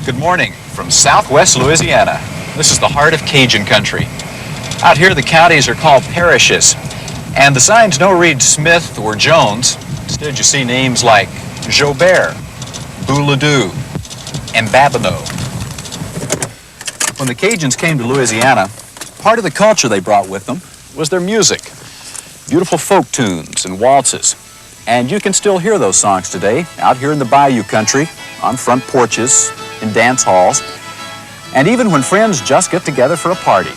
Good morning from southwest Louisiana. This is the heart of Cajun country. Out here the counties are called parishes, and the signs don't read Smith or Jones. Instead you see names like Jobert, Bouladou, and Babineau. When the Cajuns came to Louisiana, part of the culture they brought with them was their music. Beautiful folk tunes and waltzes. And you can still hear those songs today out here in the bayou country, on front porches, in dance halls, and even when friends just get together for a party.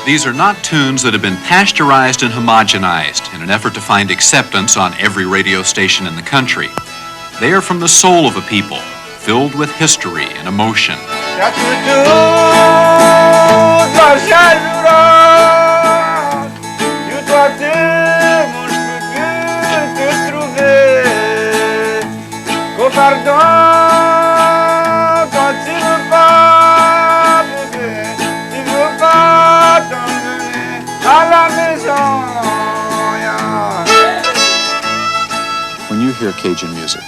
These are not tunes that have been pasteurized and homogenized in an effort to find acceptance on every radio station in the country. They are from the soul of a people, filled with history and emotion. When you hear Cajun music,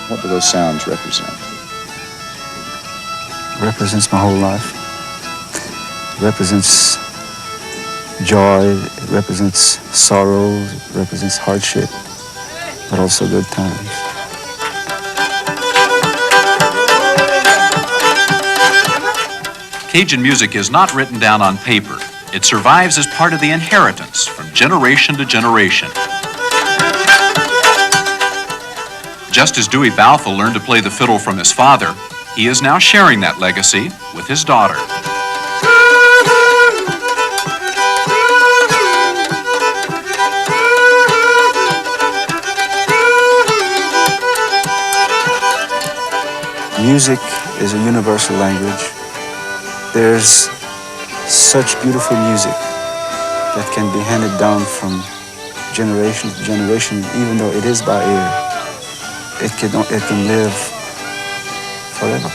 what do those sounds represent? It represents my whole life. It represents joy, it represents sorrow, it represents hardship, but also good times. Cajun music is not written down on paper. It survives as part of the inheritance from generation to generation. Just as Dewey Balfa learned to play the fiddle from his father, he is now sharing that legacy with his daughter. Music is a universal language. There's such beautiful music that can be handed down from generation to generation, even though it is by ear. It can live forever.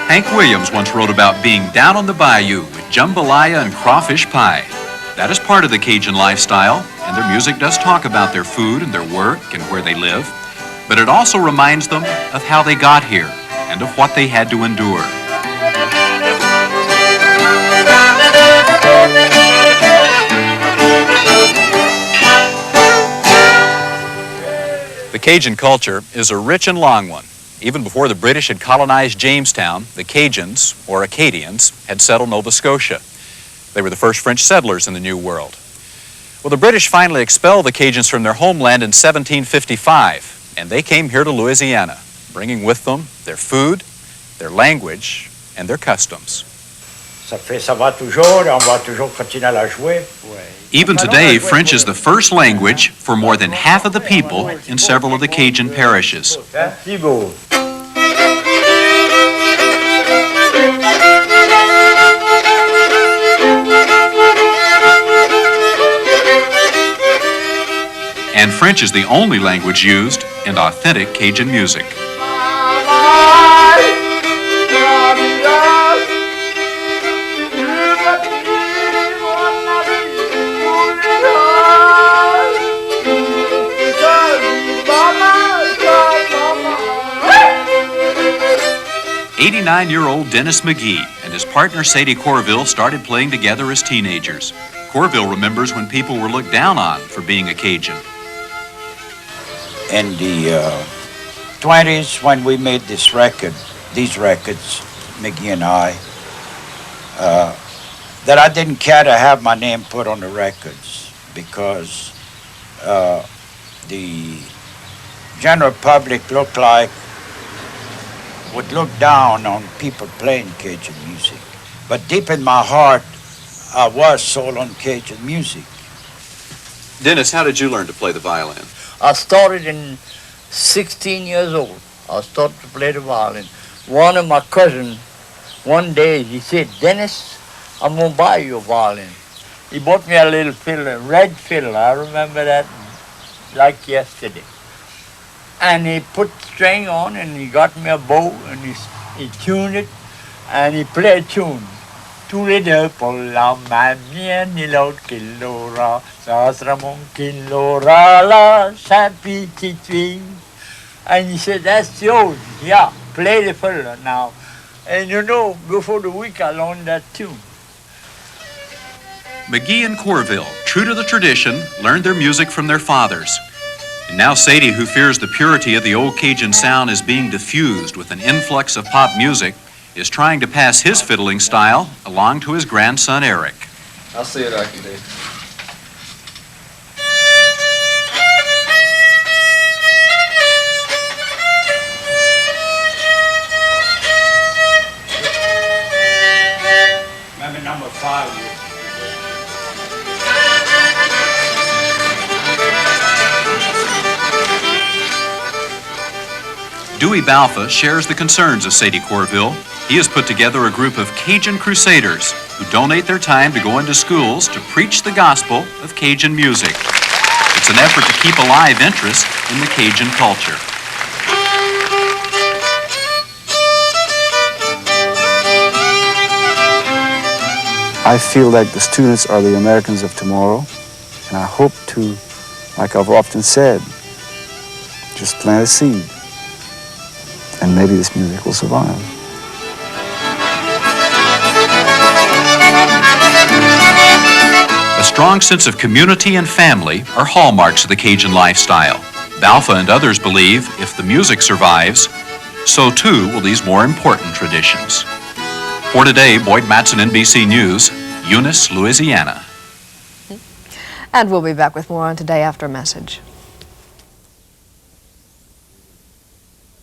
Hank Williams once wrote about being down on the bayou with jambalaya and crawfish pie. That is part of the Cajun lifestyle, and their music does talk about their food and their work and where they live, but it also reminds them of how they got here and of what they had to endure. The Cajun culture is a rich and long one. Even before the British had colonized Jamestown, the Cajuns, or Acadians, had settled Nova Scotia. They were the first French settlers in the New World. Well, the British finally expelled the Cajuns from their homeland in 1755, and they came here to Louisiana, bringing with them their food, their language, and their customs. Even today, French is the first language for more than half of the people in several of the Cajun parishes. And French is the only language used in authentic Cajun music. "89-year-old Dennis McGee and his partner Sady Courville started playing together as teenagers. Courville remembers when people were looked down on for being a Cajun. In the 20s, when we made these records, McGee and I, that I didn't care to have my name put on the records because the general public would look down on people playing Cajun music. But deep in my heart, I was sold on Cajun music. Dennis, how did you learn to play the violin? I started in 16 years old. I started to play the violin. One of my cousins, one day he said, "Dennis, I'm gonna buy you a violin." He bought me a little fiddle, red fiddle. I remember that like yesterday. And he put string on, and he got me a bow, and he tuned it, and he played a tune. Tous les deux pour la mienne, il l'autre qui l'aura, ça sera mon qui l'aura, la sa petite fille. And he said, that's yours. Yeah, play the fiddle now. And you know, before the week I learned that tune. McGee and Courville, true to the tradition, learned their music from their fathers. And now Sady, who fears the purity of the old Cajun sound is being diffused with an influx of pop music, is trying to pass his fiddling style along to his grandson Eric. I'll see what I can do. Remember number 5? Dewey Balfa shares the concerns of Sady Courville. He has put together a group of Cajun crusaders who donate their time to go into schools to preach the gospel of Cajun music. It's an effort to keep alive interest in the Cajun culture. I feel like the students are the Americans of tomorrow, and I hope to, like I've often said, just plant a seed, and maybe this music will survive. A strong sense of community and family are hallmarks of the Cajun lifestyle. Balfa and others believe if the music survives, so too will these more important traditions. For today, Boyd Matson, NBC News, Eunice, Louisiana. And we'll be back with more on Today after a message.